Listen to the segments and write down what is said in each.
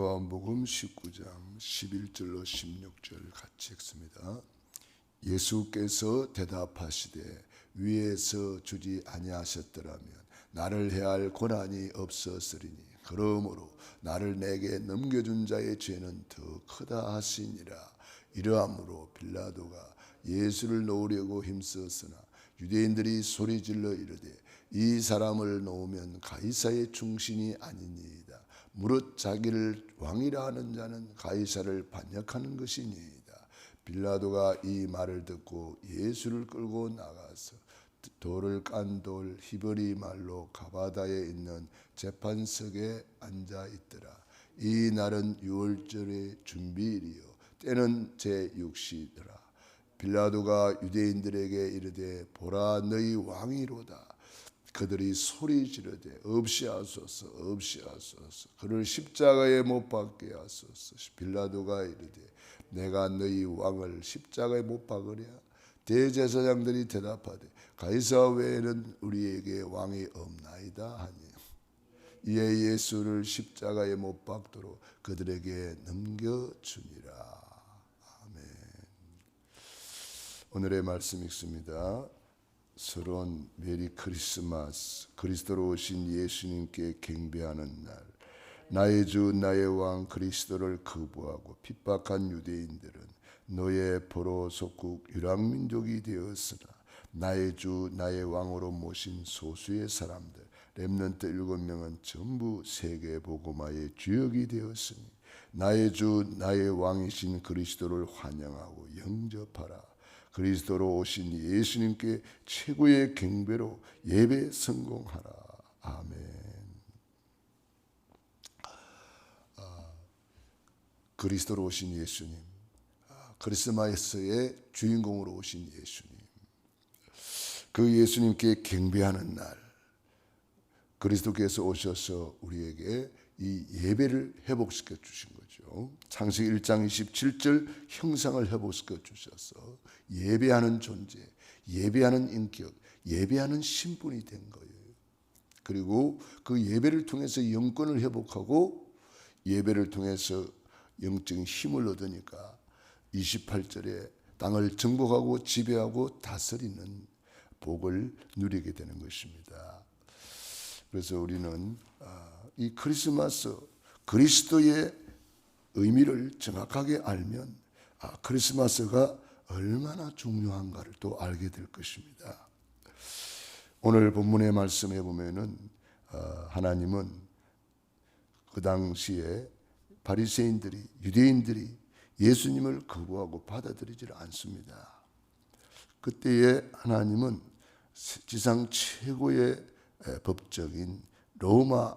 요한복음 19장 11절로 16절 같이 읽습니다. 예수께서 대답하시되 위에서 주지 아니하셨더라면 나를 해할 권한이 없었으리니 그러므로 나를 내게 넘겨준 자의 죄는 더 크다 하시니라. 이러함으로 빌라도가 예수를 놓으려고 힘썼으나 유대인들이 소리질러 이르되 이 사람을 놓으면 가이사의 충신이 아니니이다. 무릇 자기를 왕이라 하는 자는 가이사를 반역하는 것이니이다. 빌라도가 이 말을 듣고 예수를 끌고 나가서 돌을 깐 돌 히브리 말로 가바다에 있는 재판석에 앉아 있더라. 이 날은 유월절의 준비일이요 때는 제6시더라. 빌라도가 유대인들에게 이르되 보라 너희 왕이로다. 그들이 소리 지르되 없이하소서 없이하소서 그를 십자가에 못 박게 하소서. 빌라도가 이르되 내가 너희 왕을 십자가에 못 박으랴. 대제사장들이 대답하되 가이사 외에는 우리에게 왕이 없나이다 하니 이에 예수를 십자가에 못 박도록 그들에게 넘겨주니라. 아멘. 오늘의 말씀 읽습니다. 서론 메리 크리스마스. 그리스도로 오신 예수님께 경배하는 날. 나의 주 나의 왕 그리스도를 거부하고 핍박한 유대인들은 너의 포로 속국 유랑민족이 되었으나 나의 주 나의 왕으로 모신 소수의 사람들 렘넌트 7명은 전부 세계 복음화의 주역이 되었으니 나의 주 나의 왕이신 그리스도를 환영하고 영접하라. 그리스도로 오신 예수님께 최고의 경배로 예배 성공하라. 아멘. 그리스도로 오신 예수님, 크리스마스의 주인공으로 오신 예수님, 그 예수님께 경배하는 날, 그리스도께서 오셔서 우리에게 이 예배를 회복시켜 주신 거죠. 창세기 1장 27절 형상을 회복시켜 주셔서 예배하는 존재, 예배하는 인격, 예배하는 신분이 된 거예요. 그리고 그 예배를 통해서 영권을 회복하고 예배를 통해서 영적인 힘을 얻으니까 28절에 땅을 정복하고 지배하고 다스리는 복을 누리게 되는 것입니다. 그래서 우리는 이 크리스마스 그리스도의 의미를 정확하게 알면 크리스마스가 얼마나 중요한가를 또 알게 될 것입니다. 오늘 본문의 말씀에 보면은 하나님은 그 당시에 바리새인들이 유대인들이 예수님을 거부하고 받아들이질 않습니다. 그때에 하나님은 지상 최고의 법적인 로마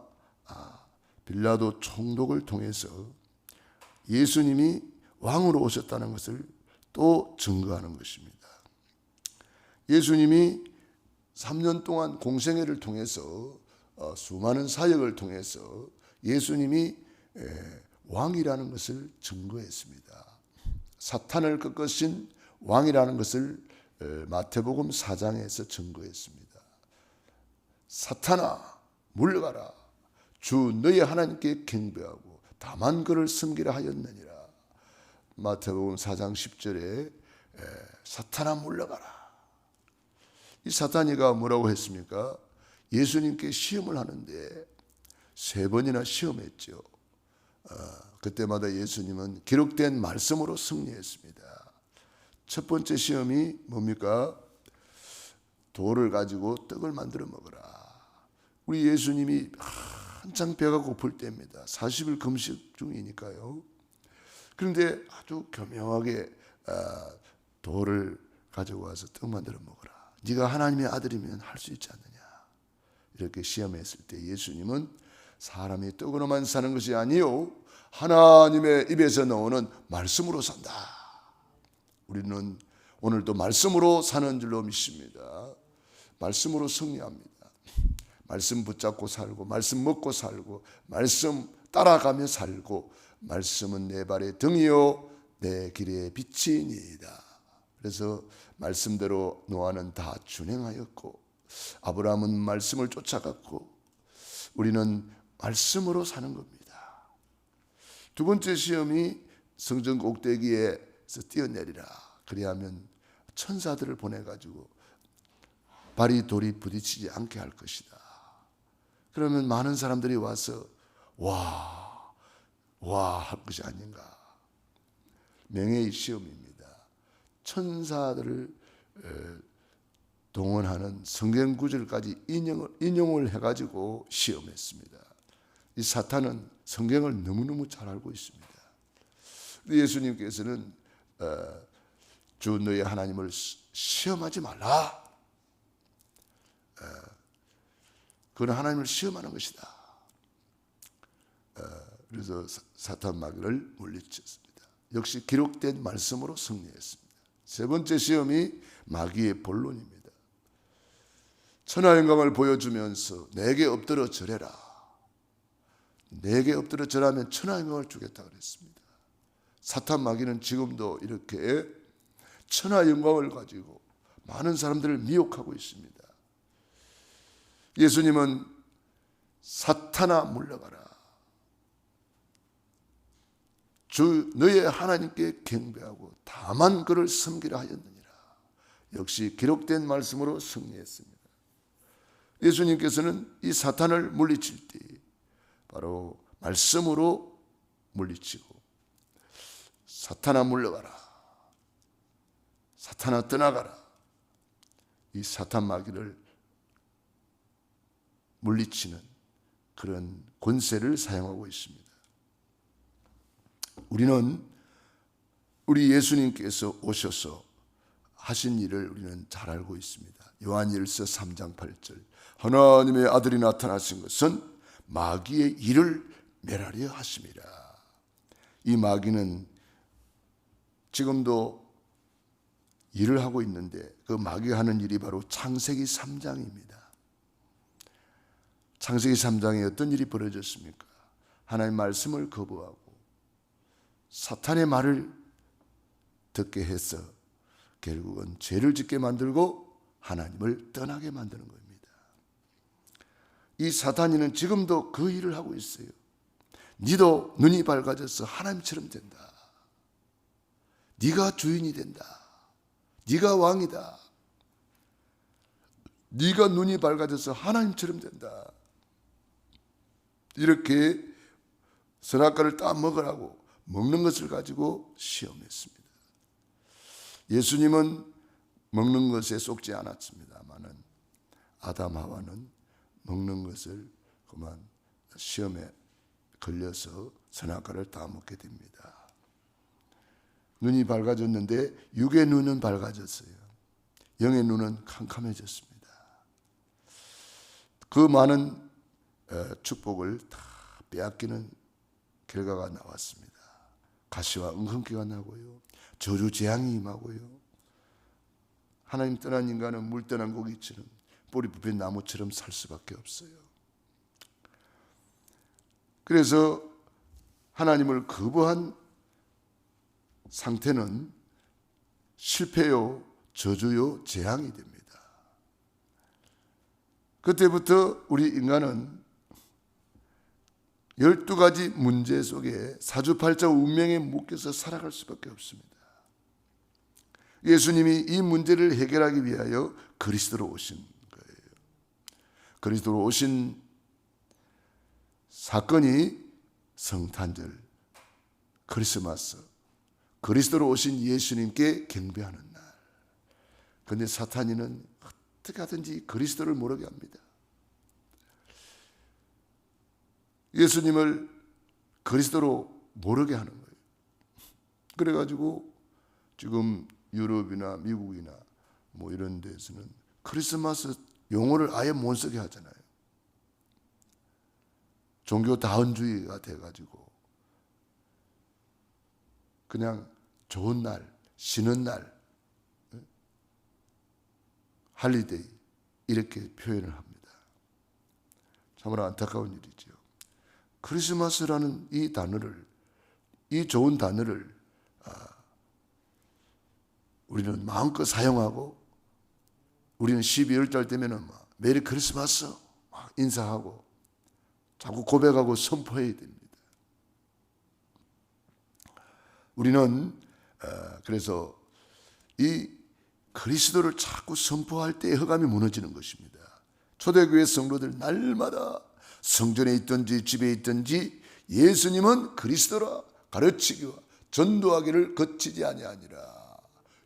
빌라도 총독을 통해서 예수님이 왕으로 오셨다는 것을 또 증거하는 것입니다. 예수님이 3년 동안 공생애를 통해서 수많은 사역을 통해서 예수님이 왕이라는 것을 증거했습니다. 사탄을 꺾으신 왕이라는 것을 마태복음 4장에서 증거했습니다. 사탄아 물러가라. 주 너희 하나님께 경배하고 다만 그를 섬기라 하였느니라. 마태복음 4장 10절에 사탄아 물러가라. 이 사탄이가 뭐라고 했습니까? 예수님께 시험을 하는데 3번이나 시험했죠. 그때마다 예수님은 기록된 말씀으로 승리했습니다. 첫 번째 시험이 뭡니까? 돌을 가지고 떡을 만들어 먹어라. 우리 예수님이 한창 배가 고플 때입니다. 40일 금식 중이니까요. 그런데 아주 교묘하게 돌을 가져와서 떡 만들어 먹어라. 네가 하나님의 아들이면 할 수 있지 않느냐. 이렇게 시험했을 때 예수님은 사람이 떡으로만 사는 것이 아니요 하나님의 입에서 나오는 말씀으로 산다. 우리는 오늘도 말씀으로 사는 줄로 믿습니다. 말씀으로 승리합니다. 말씀 붙잡고 살고 말씀 먹고 살고 말씀 따라가며 살고 말씀은 내 발의 등이요 내 길의 빛이니이다. 그래서 말씀대로 노아는 다 준행하였고 아브라함은 말씀을 쫓아갔고 우리는 말씀으로 사는 겁니다. 두 번째 시험이 성전 꼭대기에서 뛰어내리라. 그리하면 천사들을 보내가지고 발이 돌이 부딪히지 않게 할 것이다. 그러면 많은 사람들이 와서 와 할 것이 아닌가. 명예의 시험입니다. 천사들을 동원하는 성경 구절까지 인용을 해가지고 시험했습니다. 이 사탄은 성경을 너무너무 잘 알고 있습니다. 예수님께서는 주 너의 하나님을 시험하지 말라. 그건 하나님을 시험하는 것이다. 그래서 사탄 마귀를 물리쳤습니다. 역시 기록된 말씀으로 승리했습니다. 세 번째 시험이 마귀의 본론입니다. 천하 영광을 보여주면서 내게 엎드려 절해라. 내게 엎드려 절하면 천하 영광을 주겠다 그랬습니다. 사탄 마귀는 지금도 이렇게 천하 영광을 가지고 많은 사람들을 미혹하고 있습니다. 예수님은 사탄아 물러가라. 주 너의 하나님께 경배하고 다만 그를 섬기라 하였느니라. 역시 기록된 말씀으로 승리했습니다. 예수님께서는 이 사탄을 물리칠 때 바로 말씀으로 물리치고 사탄아 물러가라. 사탄아 떠나가라. 이 사탄 마귀를 물리치는 그런 권세를 사용하고 있습니다. 우리는 우리 예수님께서 오셔서 하신 일을 우리는 잘 알고 있습니다. 요한일서 3장 8절 하나님의 아들이 나타나신 것은 마귀의 일을 멸하려 하심이라. 이 마귀는 지금도 일을 하고 있는데 그 마귀가 하는 일이 바로 창세기 3장입니다. 창세기 3장에 어떤 일이 벌어졌습니까? 하나님의 말씀을 거부하고 사탄의 말을 듣게 해서 결국은 죄를 짓게 만들고 하나님을 떠나게 만드는 겁니다. 이 사탄이는 지금도 그 일을 하고 있어요. 니도 눈이 밝아져서 하나님처럼 된다. 네가 주인이 된다. 네가 왕이다. 네가 눈이 밝아져서 하나님처럼 된다. 이렇게 선악과를 따 먹으라고 먹는 것을 가지고 시험했습니다. 예수님은 먹는 것에 속지 않았습니다마는 아담 하와는 먹는 것을 그만 시험에 걸려서 선악과를 다 먹게 됩니다. 눈이 밝아졌는데 육의 눈은 밝아졌어요. 영의 눈은 캄캄해졌습니다. 그 많은 축복을 다 빼앗기는 결과가 나왔습니다. 가시와 엉겅퀴가 나고요. 저주 재앙이 임하고요. 하나님 떠난 인간은 물 떠난 고기처럼 뿌리 뽑힌 나무처럼 살 수밖에 없어요. 그래서 하나님을 거부한 상태는 실패요, 저주요, 재앙이 됩니다. 그때부터 우리 인간은 12가지 문제 속에 사주팔자 운명에 묶여서 살아갈 수밖에 없습니다. 예수님이 이 문제를 해결하기 위하여 그리스도로 오신 거예요. 그리스도로 오신 사건이 성탄절, 크리스마스, 그리스도로 오신 예수님께 경배하는 날. 그런데 사탄이는 어떻게 하든지 그리스도를 모르게 합니다. 예수님을 그리스도로 모르게 하는 거예요. 그래가지고 지금 유럽이나 미국이나 뭐 이런 데서는 크리스마스 용어를 아예 못 쓰게 하잖아요. 종교 다원주의가 돼가지고 그냥 좋은 날, 쉬는 날, 할리데이 이렇게 표현을 합니다. 참으로 안타까운 일이죠. 크리스마스라는 이 단어를, 이 좋은 단어를 우리는 마음껏 사용하고 우리는 12월 달 되면은 메리 크리스마스 인사하고 자꾸 고백하고 선포해야 됩니다. 우리는 그래서 이 그리스도를 자꾸 선포할 때 흑암이 무너지는 것입니다. 초대교회 성도들 날마다 성전에 있든지 집에 있든지 예수님은 그리스도라 가르치기와 전도하기를 거치지 아니하니라.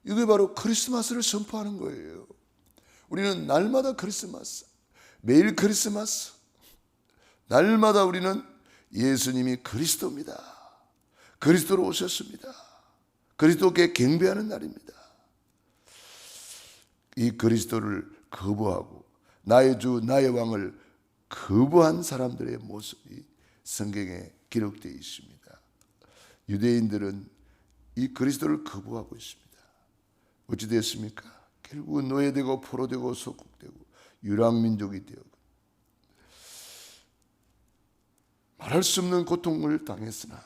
이게 바로 크리스마스를 선포하는 거예요. 우리는 날마다 크리스마스, 매일 크리스마스, 날마다 우리는 예수님이 그리스도입니다. 그리스도로 오셨습니다. 그리스도께 경배하는 날입니다. 이 그리스도를 거부하고 나의 주 나의 왕을 거부한 사람들의 모습이 성경에 기록되어 있습니다. 유대인들은 이 그리스도를 거부하고 있습니다. 어찌 됐습니까? 결국은 노예되고 포로되고 속국되고 유랑민족이 되고 말할 수 없는 고통을 당했으나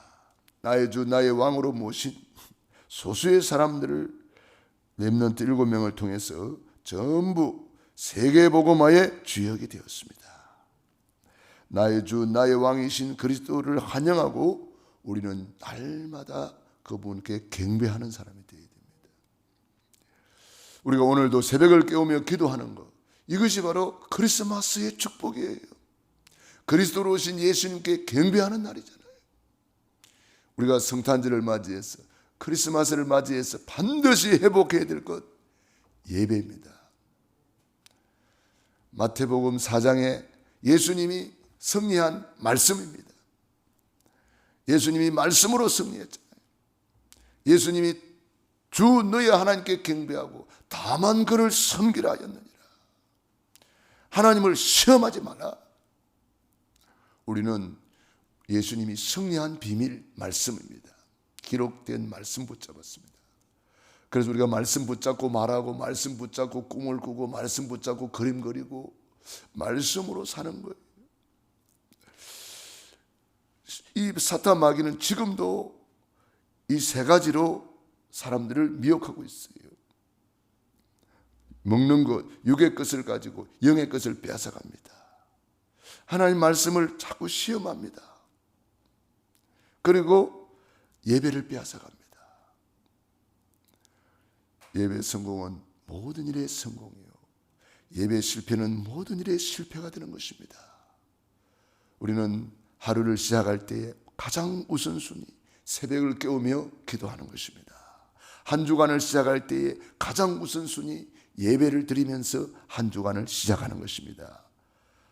나의 주 나의 왕으로 모신 소수의 사람들을 렘넌트 7명을 통해서 전부 세계복음화의 주역이 되었습니다. 나의 주 나의 왕이신 그리스도를 환영하고 우리는 날마다 그분께 경배하는 사람이 되어야 됩니다. 우리가 오늘도 새벽을 깨우며 기도하는 것, 이것이 바로 크리스마스의 축복이에요. 그리스도로 오신 예수님께 경배하는 날이잖아요. 우리가 성탄절을 맞이해서 크리스마스를 맞이해서 반드시 회복해야 될 것, 예배입니다. 마태복음 4장에 예수님이 승리한 말씀입니다. 예수님이 말씀으로 승리했잖아요. 예수님이 주 너희 하나님께 경배하고 다만 그를 섬기라 하였느니라. 하나님을 시험하지 마라. 우리는 예수님이 승리한 비밀 말씀입니다. 기록된 말씀 붙잡았습니다. 그래서 우리가 말씀 붙잡고 말하고 말씀 붙잡고 꿈을 꾸고 말씀 붙잡고 그림 그리고 말씀으로 사는 거예요. 이 사탄 마귀는 지금도 이 세 가지로 사람들을 미혹하고 있어요. 먹는 것, 육의 것을 가지고 영의 것을 빼앗아갑니다. 하나님 말씀을 자꾸 시험합니다. 그리고 예배를 빼앗아갑니다. 예배 성공은 모든 일의 성공이요, 예배 실패는 모든 일의 실패가 되는 것입니다. 우리는 하루를 시작할 때에 가장 우선순위 새벽을 깨우며 기도하는 것입니다. 한 주간을 시작할 때에 가장 우선순위 예배를 드리면서 한 주간을 시작하는 것입니다.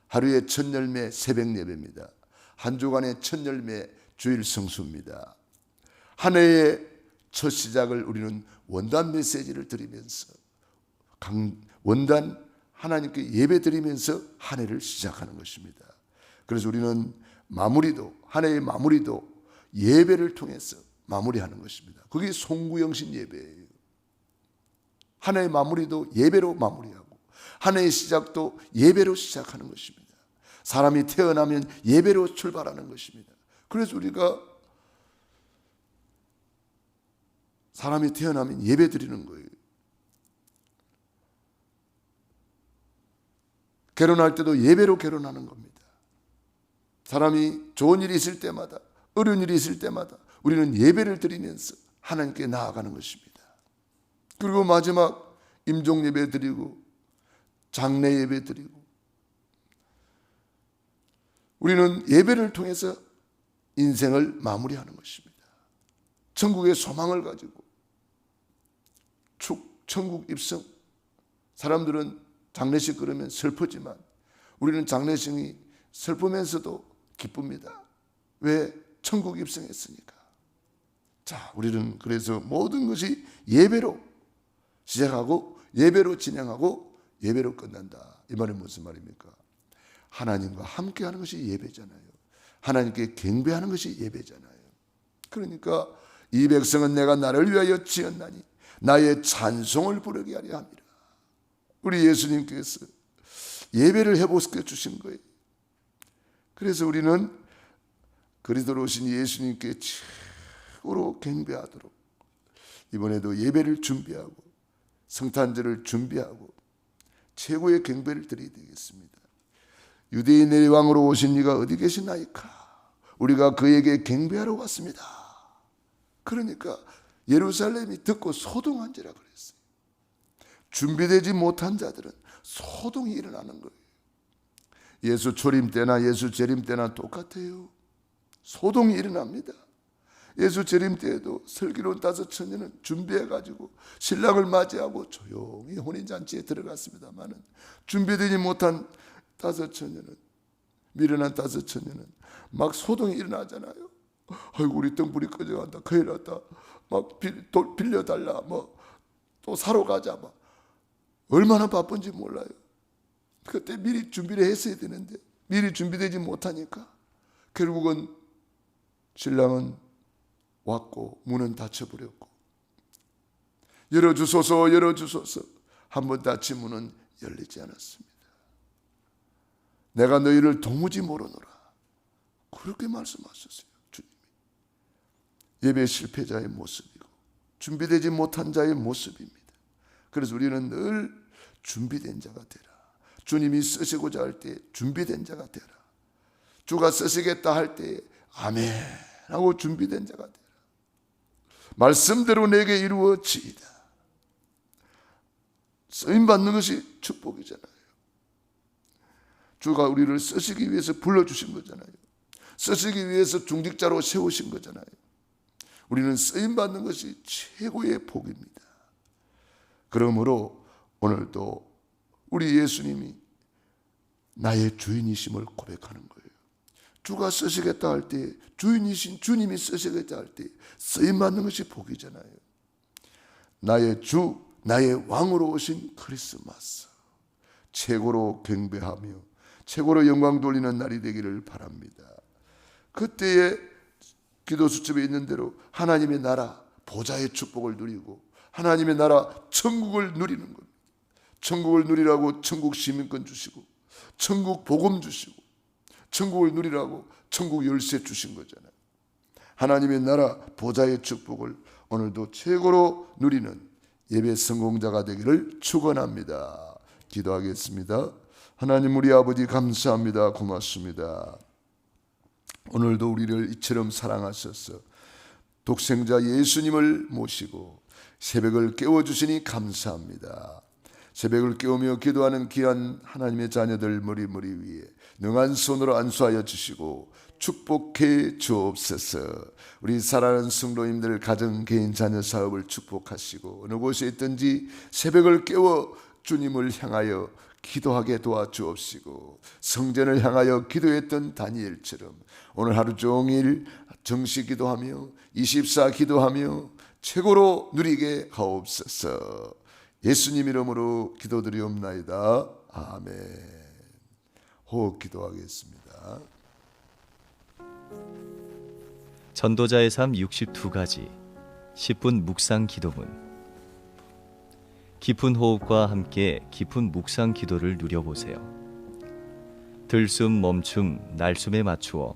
하루의 첫 열매 새벽 예배입니다. 한 주간의 첫 열매 주일 성수입니다. 한 해의 첫 시작을 우리는 원단 메시지를 드리면서 원단 하나님께 예배 드리면서 한 해를 시작하는 것입니다. 그래서 우리는 마무리도, 한 해의 마무리도 예배를 통해서 마무리하는 것입니다. 그게 송구영신 예배예요. 한 해의 마무리도 예배로 마무리하고 한 해의 시작도 예배로 시작하는 것입니다. 사람이 태어나면 예배로 출발하는 것입니다. 그래서 우리가 사람이 태어나면 예배 드리는 거예요. 결혼할 때도 예배로 결혼하는 겁니다. 사람이 좋은 일이 있을 때마다, 어려운 일이 있을 때마다 우리는 예배를 드리면서 하나님께 나아가는 것입니다. 그리고 마지막 임종 예배 드리고 장례 예배 드리고 우리는 예배를 통해서 인생을 마무리하는 것입니다. 천국의 소망을 가지고 천국 입성. 사람들은 장례식 그러면 슬프지만 우리는 장례식이 슬프면서도 기쁩니다. 왜? 천국 입성했으니까. 자, 우리는 그래서 모든 것이 예배로 시작하고 예배로 진행하고 예배로 끝난다. 이 말은 무슨 말입니까? 하나님과 함께하는 것이 예배잖아요. 하나님께 경배하는 것이 예배잖아요. 그러니까 이 백성은 내가 나를 위하여 지었나니 나의 찬송을 부르게 하려 함이라. 우리 예수님께서 예배를 해보게 주신 거예요. 그래서 우리는 그리스도로 오신 예수님께 최고로 경배하도록 이번에도 예배를 준비하고 성탄절을 준비하고 최고의 경배를 드려야 되겠습니다. 유대인의 왕으로 오신 이가 어디 계시나이까? 우리가 그에게 경배하러 왔습니다. 그러니까 예루살렘이 듣고 소동한지라 그랬어요. 준비되지 못한 자들은 소동이 일어나는 거예요. 예수 초림 때나 예수 재림 때나 똑같아요. 소동이 일어납니다. 예수 재림 때에도 슬기로운 5처녀는 준비해가지고 신랑을 맞이하고 조용히 혼인잔치에 들어갔습니다마는 준비되지 못한 5처녀는, 미련한 5처녀는 막 소동이 일어나잖아요. 아이고 우리 등불이 꺼져간다, 큰일 났다, 막 빌려달라, 뭐 또 사러 가자, 막 얼마나 바쁜지 몰라요. 그때 미리 준비를 했어야 되는데 미리 준비되지 못하니까 결국은 신랑은 왔고 문은 닫혀버렸고, 열어주소서 열어주소서 한번 닫힌 문은 열리지 않았습니다. 내가 너희를 도무지 모르노라, 그렇게 말씀하셨어요. 주님이 예배 실패자의 모습이고 준비되지 못한 자의 모습입니다. 그래서 우리는 늘 준비된 자가 되라. 주님이 쓰시고자 할 때 준비된 자가 되라. 주가 쓰시겠다 할 때 아멘 하고 준비된 자가 되라. 말씀대로 내게 이루어지이다. 쓰임받는 것이 축복이잖아요. 주가 우리를 쓰시기 위해서 불러주신 거잖아요. 쓰시기 위해서 중직자로 세우신 거잖아요. 우리는 쓰임받는 것이 최고의 복입니다. 그러므로 오늘도 우리 예수님이 나의 주인이심을 고백하는 거예요. 주가 쓰시겠다 할 때, 주인이신 주님이 쓰시겠다 할 때 쓰임받는 것이 복이잖아요. 나의 주, 나의 왕으로 오신 크리스마스, 최고로 경배하며 최고로 영광 돌리는 날이 되기를 바랍니다. 그때에 기도 수첩에 있는 대로 하나님의 나라, 보좌의 축복을 누리고 하나님의 나라, 천국을 누리는 겁니다. 천국을 누리라고 천국 시민권 주시고 천국 복음 주시고 천국을 누리라고 천국 열쇠 주신 거잖아요. 하나님의 나라, 보좌의 축복을 오늘도 최고로 누리는 예배 성공자가 되기를 축원합니다. 기도하겠습니다. 하나님 우리 아버지 감사합니다. 고맙습니다. 오늘도 우리를 이처럼 사랑하셔서 독생자 예수님을 모시고 새벽을 깨워주시니 감사합니다. 새벽을 깨우며 기도하는 귀한 하나님의 자녀들 머리 위에 능한 손으로 안수하여 주시고 축복해 주옵소서. 우리 사랑하는 성도님들 가정, 개인, 자녀 사업을 축복하시고 어느 곳에 있든지 새벽을 깨워 주님을 향하여 기도하게 도와주옵시고 성전을 향하여 기도했던 다니엘처럼 오늘 하루 종일 정시 기도하며 24 기도하며 최고로 누리게 하옵소서. 예수님 이름으로 기도드리옵나이다. 아멘. 호흡 기도하겠습니다. 전도자의 삶 62가지 10분 묵상 기도문. 깊은 호흡과 함께 깊은 묵상 기도를 누려보세요. 들숨 멈춤 날숨에 맞추어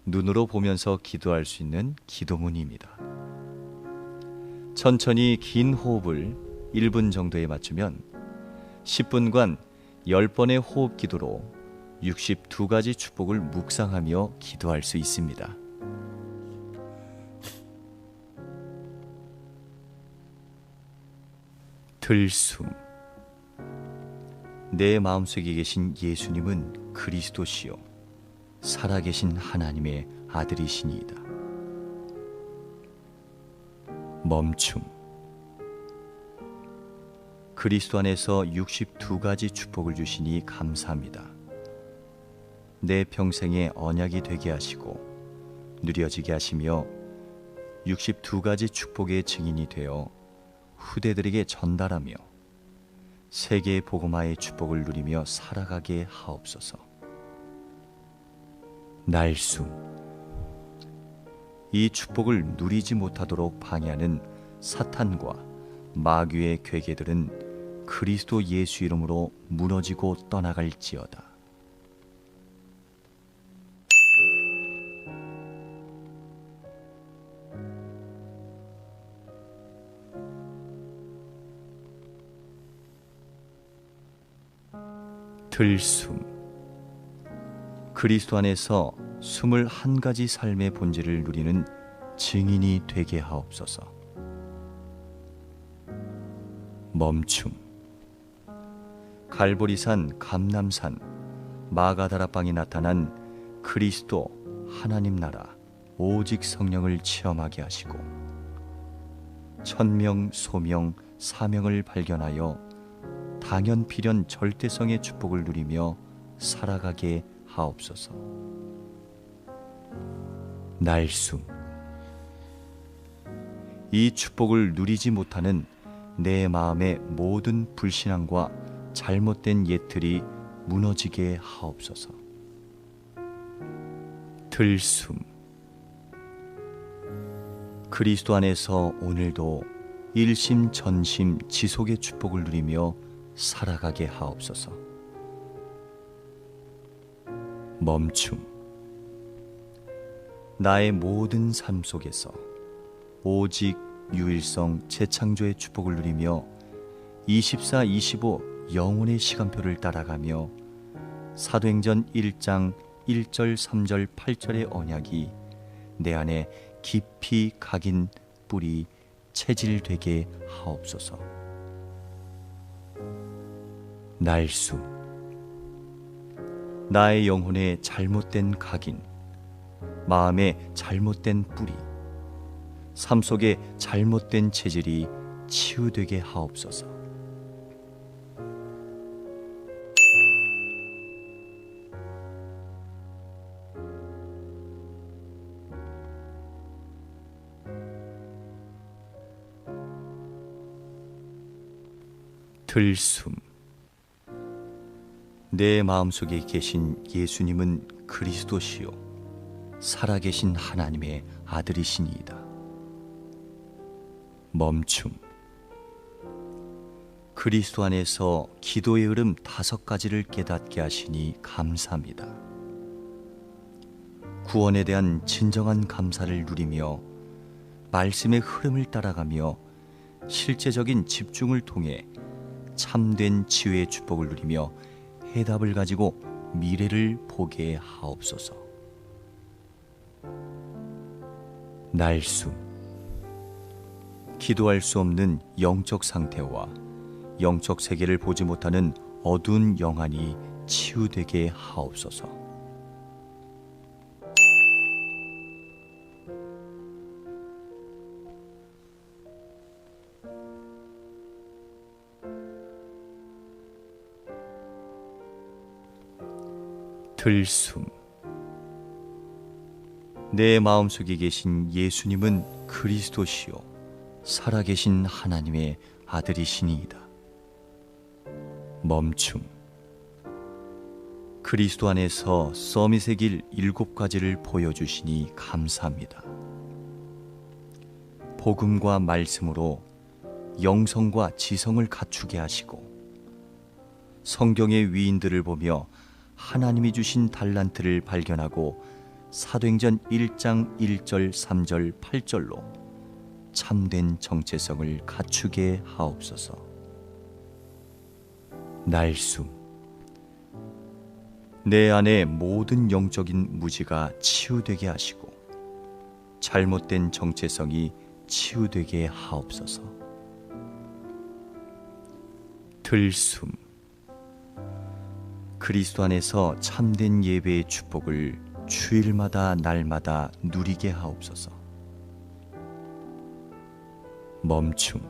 눈으로 보면서 기도할 수 있는 기도문입니다. 천천히 긴 호흡을 1분 정도에 맞추면 10분간 10번의 호흡 기도로 62가지 축복을 묵상하며 기도할 수 있습니다. 들숨. 내 마음속에 계신 예수님은 그리스도시요 살아계신 하나님의 아들이시니이다. 멈춤. 그리스도 안에서 62가지 축복을 주시니 감사합니다. 내 평생의 언약이 되게 하시고 누려지게 하시며 62가지 축복의 증인이 되어 후대들에게 전달하며 세계의 복음화의 축복을 누리며 살아가게 하옵소서. 날숨. 이 축복을 누리지 못하도록 방해하는 사탄과 마귀의 괴계들은 그리스도 예수 이름으로 무너지고 떠나갈지어다. 들숨. 그리스도 안에서 21가지 삶의 본질을 누리는 증인이 되게 하옵소서. 멈춤. 갈보리산, 감람산, 마가다라방에 나타난 그리스도 하나님 나라 오직 성령을 체험하게 하시고 천명, 소명, 사명을 발견하여 당연 필연 절대성의 축복을 누리며 살아가게 하옵소서. 날숨. 이 축복을 누리지 못하는 내 마음의 모든 불신앙과 잘못된 예틀이 무너지게 하옵소서. 들숨. 그리스도 안에서 오늘도 일심 전심 지속의 축복을 누리며 살아가게 하옵소서. 멈춤. 나의 모든 삶 속에서 오직 유일성 재창조의 축복을 누리며 24-25 영혼의 시간표를 따라가며 사도행전 1장 1절 3절 8절의 언약이 내 안에 깊이 각인 뿌리 체질되게 하옵소서. 날숨. 나의 영혼의 잘못된 각인, 마음의 잘못된 뿌리, 삶 속의 잘못된 체질이 치유되게 하옵소서. 들숨. 내 마음속에 계신 예수님은 그리스도시요 살아계신 하나님의 아들이시니이다. 멈춤. 그리스도 안에서 기도의 흐름 5가지를 깨닫게 하시니 감사합니다. 구원에 대한 진정한 감사를 누리며 말씀의 흐름을 따라가며 실제적인 집중을 통해 참된 치유의 축복을 누리며 해답을 가지고 미래를 보게 하옵소서. 날숨. 기도할 수 없는 영적 상태와 영적 세계를 보지 못하는 어두운 영안이 치유되게 하옵소서. 들숨. 내 마음속에 계신 예수님은 그리스도시요 살아계신 하나님의 아들이시니이다. 멈춤. 그리스도 안에서 서밋의 길 7가지를 보여주시니 감사합니다. 복음과 말씀으로 영성과 지성을 갖추게 하시고 성경의 위인들을 보며 하나님이 주신 달란트를 발견하고 사도행전 1장 1절 3절 8절로 참된 정체성을 갖추게 하옵소서. 날숨. 내 안의 모든 영적인 무지가 치유되게 하시고 잘못된 정체성이 치유되게 하옵소서. 들숨. 그리스도 안에서 참된 예배의 축복을 주일마다 날마다 누리게 하옵소서. 멈춤.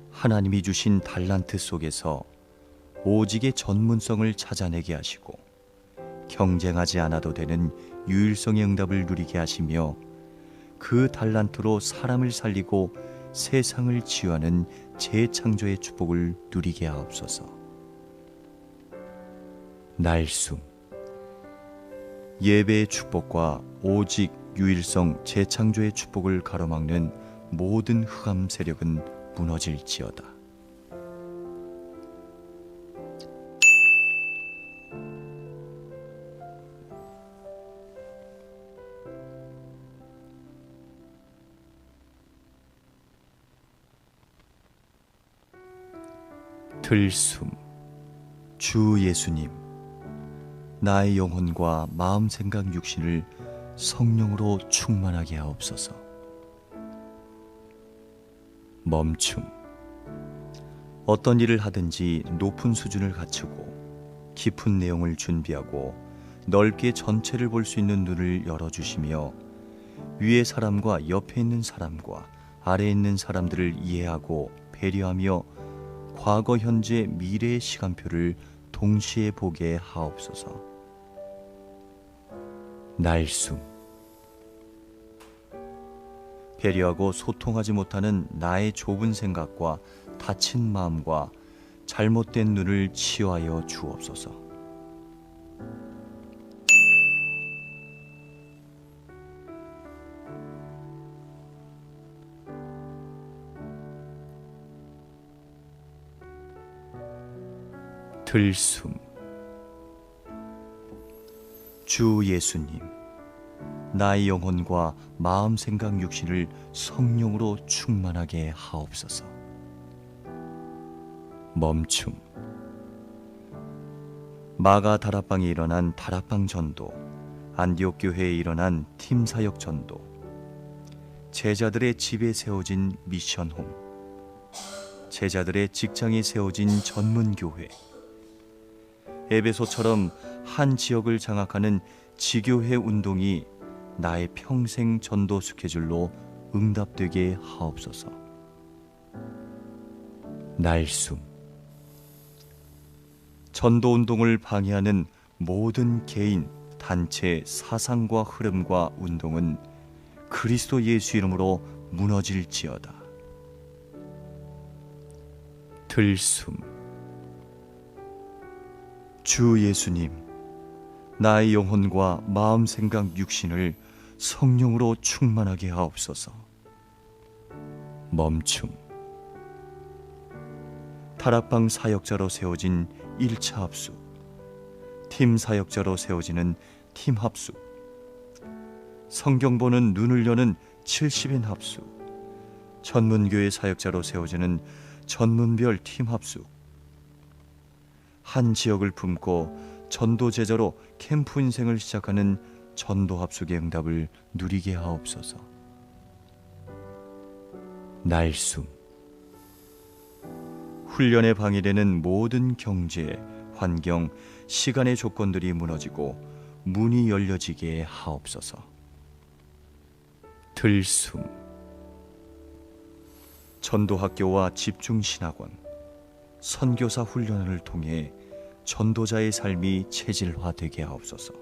하나님이 주신 달란트 속에서 오직의 전문성을 찾아내게 하시고 경쟁하지 않아도 되는 유일성의 응답을 누리게 하시며 그 달란트로 사람을 살리고 세상을 치유하는 재창조의 축복을 누리게 하옵소서. 날숨. 예배의 축복과 오직 유일성 재창조의 축복을 가로막는 모든 흑암 세력은 무너질지어다. 들숨. 주 예수님, 나의 영혼과 마음, 생각, 육신을 성령으로 충만하게 하옵소서. 멈춤. 어떤 일을 하든지 높은 수준을 갖추고 깊은 내용을 준비하고 넓게 전체를 볼 수 있는 눈을 열어주시며 위의 사람과 옆에 있는 사람과 아래에 있는 사람들을 이해하고 배려하며 과거, 현재, 미래의 시간표를 동시에 보게 하옵소서. 날숨. 배려하고 소통하지 못하는 나의 좁은 생각과 다친 마음과 잘못된 눈을 치유하여 주옵소서. 들숨. 주 예수님, 나의 영혼과 마음, 생각, 육신을 성령으로 충만하게 하옵소서. 멈춤. 마가 다락방에 일어난 다락방 전도, 안디옥 교회에 일어난 팀 사역 전도, 제자들의 집에 세워진 미션홈, 제자들의 직장에 세워진 전문교회, 에베소처럼 한 지역을 장악하는 지교회 운동이 나의 평생 전도 스케줄로 응답되게 하옵소서. 날숨. 전도 운동을 방해하는 모든 개인, 단체, 사상과 흐름과 운동은 그리스도 예수 이름으로 무너질지어다. 들숨. 주 예수님, 나의 영혼과 마음, 생각, 육신을 성령으로 충만하게 하옵소서. 멈춤. 다락방 사역자로 세워진 1차 합숙, 팀 사역자로 세워지는 팀 합숙, 성경 보는 눈을 여는 70인 합숙, 전문교회 사역자로 세워지는 전문별 팀 합숙, 한 지역을 품고 전도 제자로 캠프 인생을 시작하는 전도 합숙의 응답을 누리게 하옵소서. 날숨. 훈련에 방해되는 모든 경제, 환경, 시간의 조건들이 무너지고 문이 열려지게 하옵소서. 들숨. 전도학교와 집중신학원, 선교사 훈련을 통해 전도자의 삶이 체질화되게 하옵소서.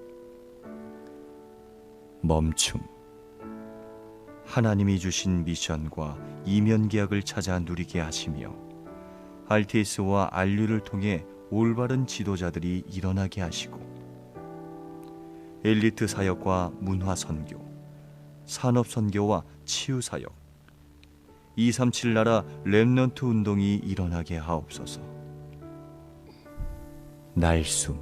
멈춤. 하나님이 주신 미션과 이면계약을 찾아 누리게 하시며 RTS와 RU를 통해 올바른 지도자들이 일어나게 하시고 엘리트 사역과 문화선교, 산업선교와 치유사역, 237 나라 렘넌트 운동이 일어나게 하옵소서. 날숨.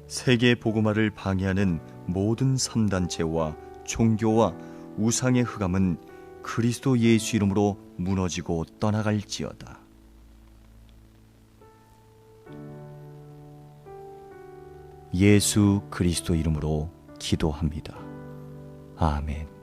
세계 복음화를 방해하는 모든 3단체와 종교와 우상의 흑암은 그리스도 예수 이름으로 무너지고 떠나갈지어다. 예수 그리스도 이름으로 기도합니다. 아멘.